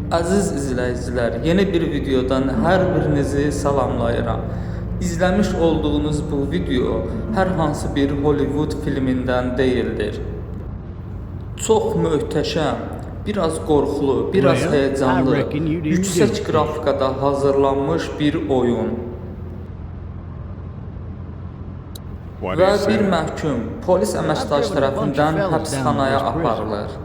Aziz izləyicilər, yeni bir videodan hər birinizi salamlayıram. İzləmiş olduğunuz bu video hər hansı bir Hollywood filmindən deyildir. Çox möhtəşəm, biraz qorxulu, biraz heyecanlı, yüksək qrafikada hazırlanmış bir oyun. Və bir məhkum polis əməkdaşı tərəfindən həbsxanaya aparılır.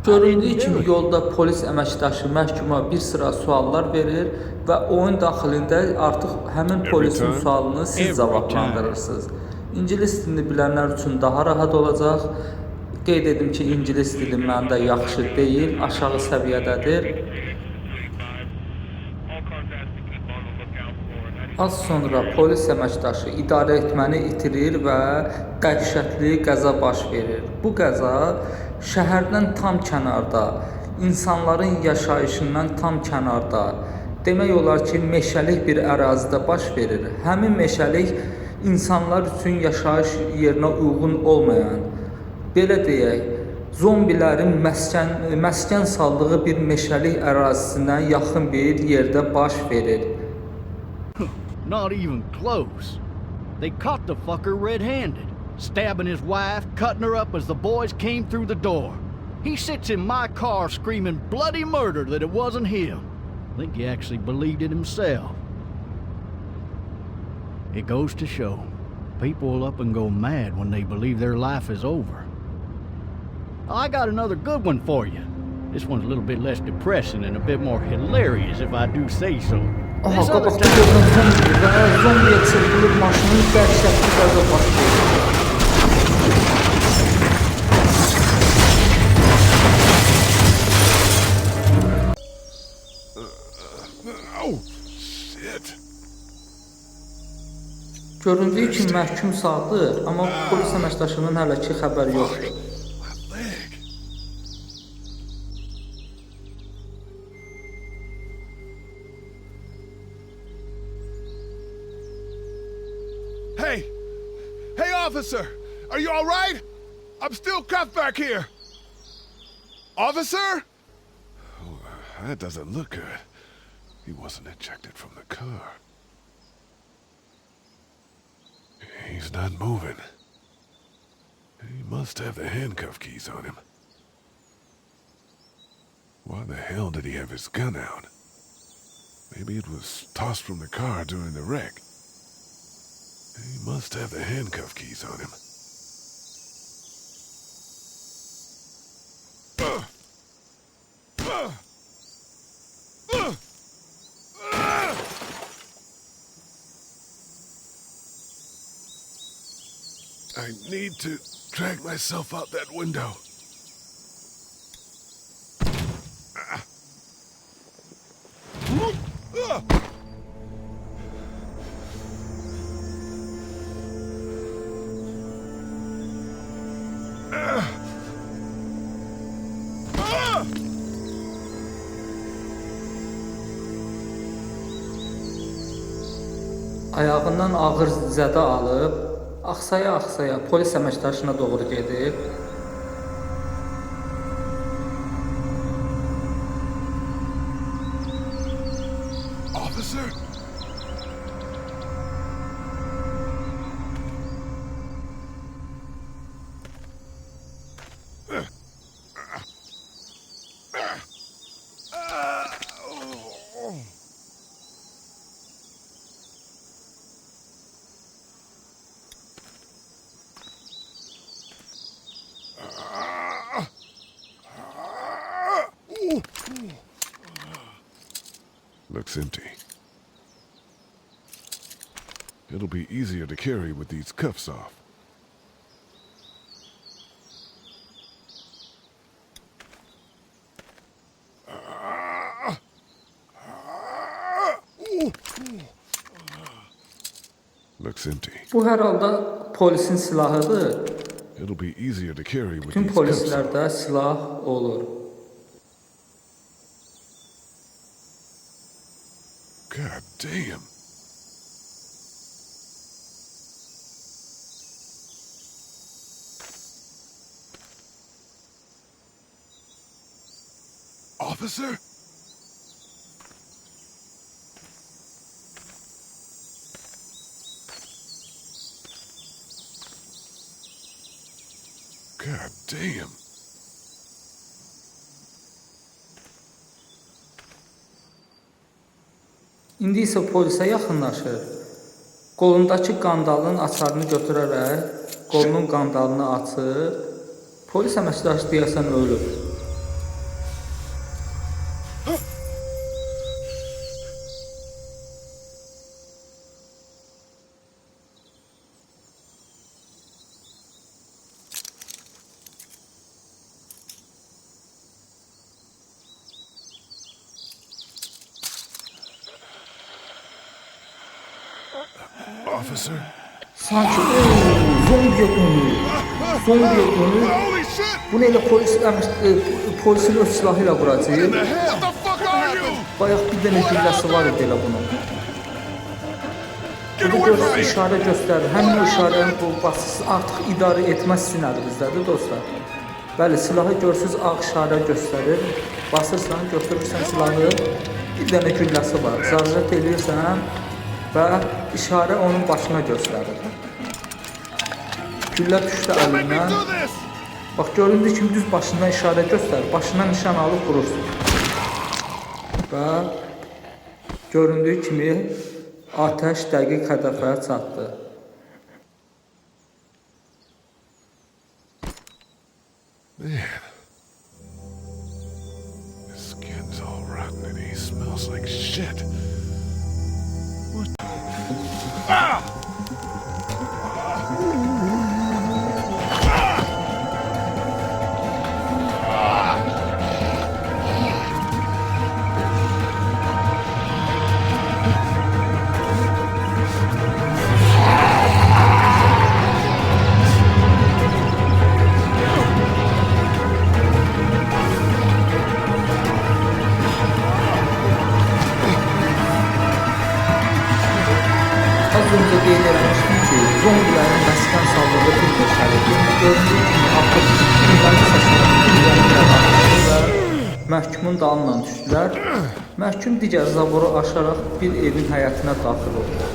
Göründüyü kimi yolda polis əməkdaşı məhkuma bir sıra suallar verir və oyun daxilində artıq həmin polisin sualını siz cavablandırırsınız. İngilis dilini bilənlər üçün daha rahat olacaq. Qeyd edim ki, İngilis dili məndə yaxşı deyil, aşağı səviyyədədir. Az sonra polis əməkdaşı idarəetməni itirir və dəhşətli qəza baş verir. Bu qəza şəhərdən tam kənarda, insanların yaşayışından tam kənarda, demək olar ki, meşəlik bir ərazidə baş verir. Həmin meşəlik insanlar üçün yaşayış yerinə uyğun olmayan, belə deyək, zombilərin məskən saldığı bir meşəlik ərazisinə yaxın bir yerdə baş verir. Not even close. They caught the fucker red-handed, stabbing his wife, cutting her up as the boys came through the door. He sits in my car screaming bloody murder that it wasn't him. I think he actually believed it himself. It goes to show, people will up and go mad when they believe their life is over. I got another good one for you. This one's a little bit less depressing and a bit more hilarious if I do say so. Aha, qabaqda görünən zombi və zombiyə çırpılıb maşının dəhşətli qəza baş verir. Göründüyü kimi məhkum sağdır, amma polis əməkdaşının hələ ki xəbəri yoxdur. Hey, officer! Are you all right? I'm still cuffed back here. Officer? Oh, that doesn't look good. He wasn't ejected from the car. He's not moving. He must have the handcuff keys on him. Why the hell did he have his gun out? Maybe it was tossed from the car during the wreck. He must have the handcuff keys on him. I need to drag myself out that window. Ayağından ağır zədə alıb, axsaya-axsaya polis əməkdaşına doğru gedir. Officer? Looks empty. It'll be easier to carry with these cuffs off. Looks empty. Bu hər halda polisin silahıdır. It'll be easier to carry with Bütün these cuffs off. polislərdə silah olur. God damn. Officer? God damn. İndi isə polisə yaxınlaşır. Qolundakı qandalın açarını götürərək qolunun qandalını açır. Polis əməkdaşı deyəsən ölür. Officer? Sanki zombiyə dönür. Zombiyə dönür. Holy shit! Bunu elə polisin öz silahı ilə vuracaq. What the fuck are you? Bayaq bir dənə gülləsi var idi elə bunun. Get Burada away from görürsünüz me! işarə göstərir. Həmin o işarəni bu basısı artıq idarə etməz sizin əlinizdədir dostlar. Bəli, silahı görürsünüz ağ işarə göstərir. Basırsan, götürürsən silahı. Bir dənə gülləsi var. Zarjat eləyirsən və işarə onun başına göstərir. Güllə düşdü Don't make me əlindən. do this! Bax göründüyü kimi düz başından işarə göstərir. Başından nişan alıb vurursun. Və göründüyü kimi atəş dəqiq hədəfə çatdı. Man. His skin's all rotten and he smells like shit. Az öncə qeyd etmişdim ki, zombilərin məskən saldığı bir meşəlidir. Göründüyü kimi artıq güllənin səsləri güllənin artdı və məhkumun dalından düşdülər. Məhkum digər zavoru aşaraq bir evin həyətinə daxil oldu.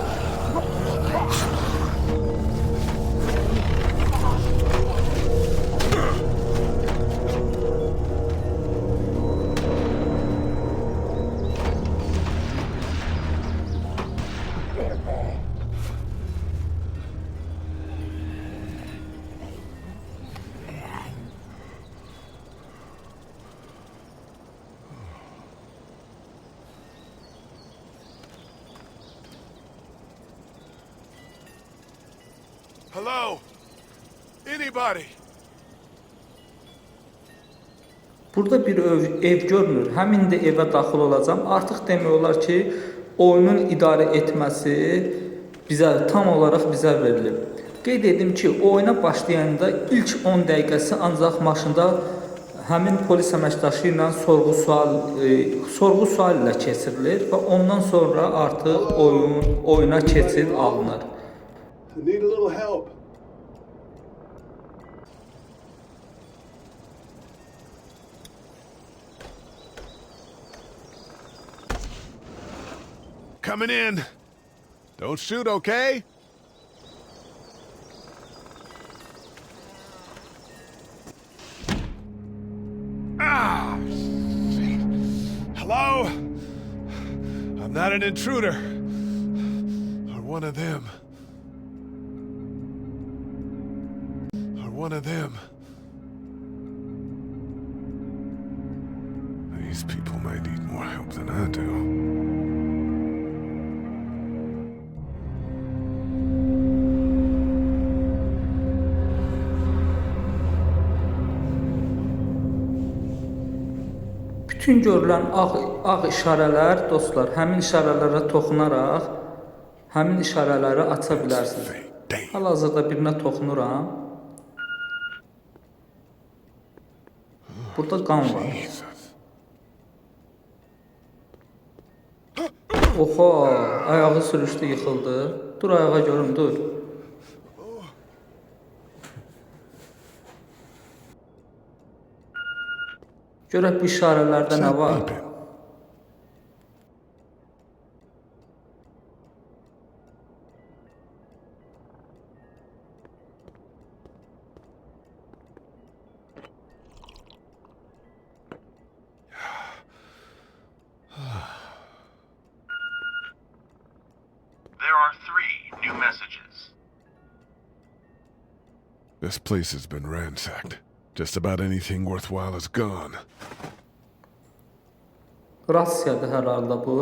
Hello? Anybody? Burada bir ev görünür. Həmin də evə daxil olacağam. Artıq demək olar ki, oyunun idarə etməsi tam olaraq bizə verilib. Qeyd edim ki, oyuna başlayanda ilk 10 dəqiqəsi ancaq maşında həmin polis əməkdaşı ilə sorğu-sual ilə keçirilir və ondan sonra artıq oyuna keçid alınır. I need a little help. Coming in. Don't shoot, okay? Ah! Shit. Hello? I'm not an intruder. Or one of them. Or one of them. These people might need more help than I do. Bütün görülən ağ işarələr, dostlar, həmin işarələrə toxunaraq həmin işarələri aça bilərsiniz. Hal-hazırda birinə toxunuram. Burada qan var. Jesus. Oha, ayağı sürüşdü, yıxıldı. Dur ayağa görüm, dur. Görək bu işarələrdə nə Stop var? beeping. There are 3 new messages. This place has been ransacked. Just about anything worthwhile is gone. Rusiyadır hər halda bu.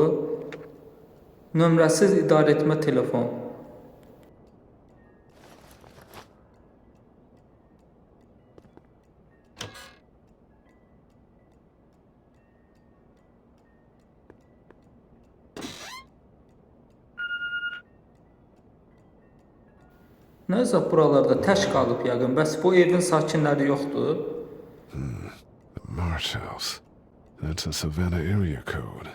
Nömrəsiz idarəetmə telefon. Nəysə buralarda tək qalıb yəqin. Bəs bu evin sakinləri yoxdur? Marsh House. That's a Savannah area code.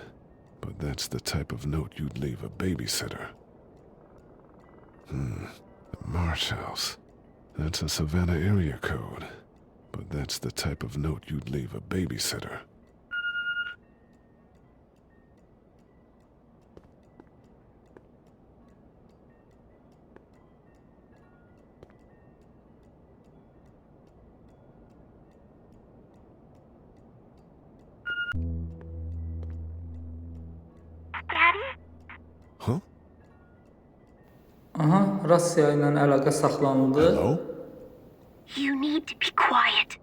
But that's the type of note you'd leave a babysitter. Marsh House. That's a Savannah area code. But that's the type of note you'd leave a babysitter. Huh? Aha, Rusiya ilə əlaqə saxlanıldı. Hello? You need to be quiet.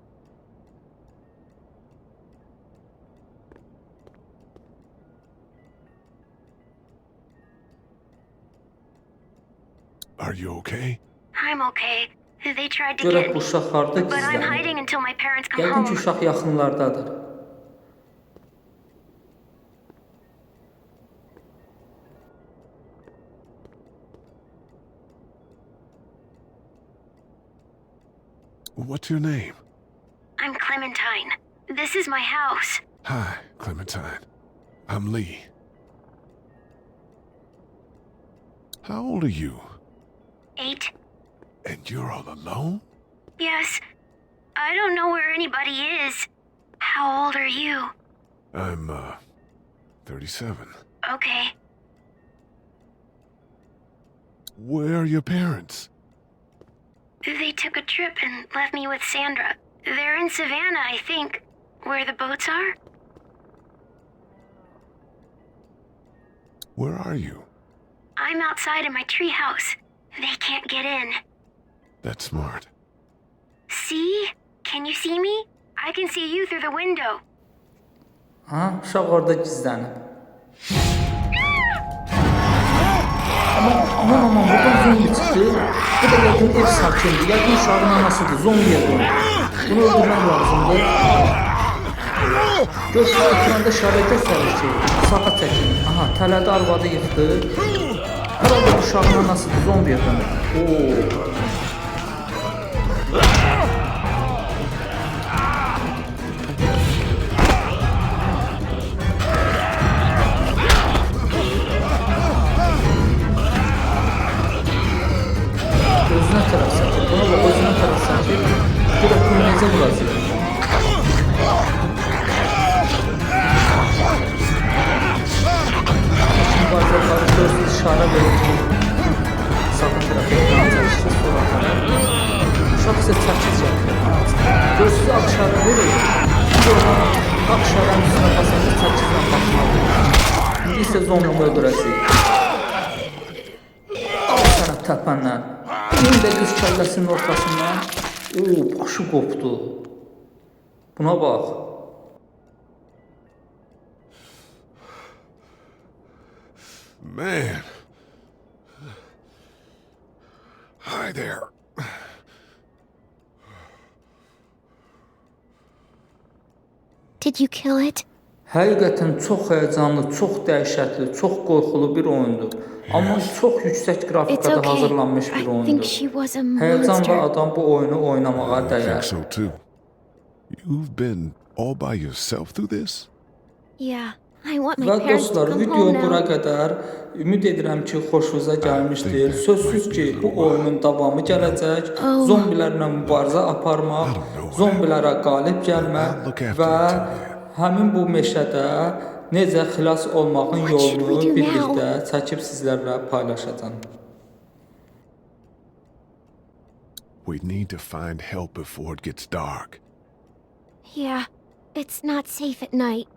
Are you okay? I'm okay. They tried to Görək get bu me, uşaq harda but I'm gizlənir? hiding until my parents come Yəqin ki, home. uşaq yaxınlardadır. What's your name? I'm Clementine. This is my house. Hi, Clementine. I'm Lee. How old are you? 8. And you're all alone? Yes. I don't know where anybody is. How old are you? I'm, 37. Okay. Where are your parents? They took a trip and left me with Sandra. They're in Savannah, I think. Where the boats are? Where are you? I'm outside in my treehouse. They can't get in. That's smart. See? Can you see me? I can see you through the window. Ha, uşaq orada gizlənib. Aman, buradan zombi çıxdı. Bu da yəqin ev sakindir. Yəqin uşağın anasıdır, zombiyə dönür. Bunu öldürmək lazımdır. Görsün, ekranda şərait göstərir ki, sağa çəkin. Aha, tələdə arvadı yıxdı. Herhalde uşağın anasıdır, zombiyə dönür. Oo. Gözünə tərəf çəkir. Buna bax, özünə tərəf çəkir. Bir də bunu necə vuracaq? Şimdi bacakları gözsüz işarə verir ki, sağ tərəf ekran çəkişir, sola tərəf. Uşaq isə çəkir çəkir. Gözsüz ağ işarə verir. Bir oradan ağ işarənin üstünə basacaq, çəkirlə baxmalıdır. İndi isə zombini öldürəcək. Al sənə təpəndən. Bir də qız kəlləsinin ortasından. Oo, başı qopdu. Buna bax. Man. Hi there. Did you kill it? Həqiqətən çox həyəcanlı, çox dəhşətli, çox qorxulu bir oyundur. Amma çox yüksək It's qrafikada okay. hazırlanmış bir I think oyundur. she was a Həyəcanlı monster. adam bu oyunu oynamağa I think dəyər. so too. You've been all by yourself through this? Yeah, I want my Və parents to dostlar, come video home bura now. qədər ümid edirəm ki, xoşunuza gəlmişdir. Sözsüz ki, bu oyunun davamı gələcək. Zombilərlə mübarizə aparmaq, zombilərə qalib gəlmək və həmin bu meşədə necə xilas olmağın yolunu birlikdə çəkib sizlərlə paylaşacağam. We need to find help before it gets dark. Yeah, it's not safe at night.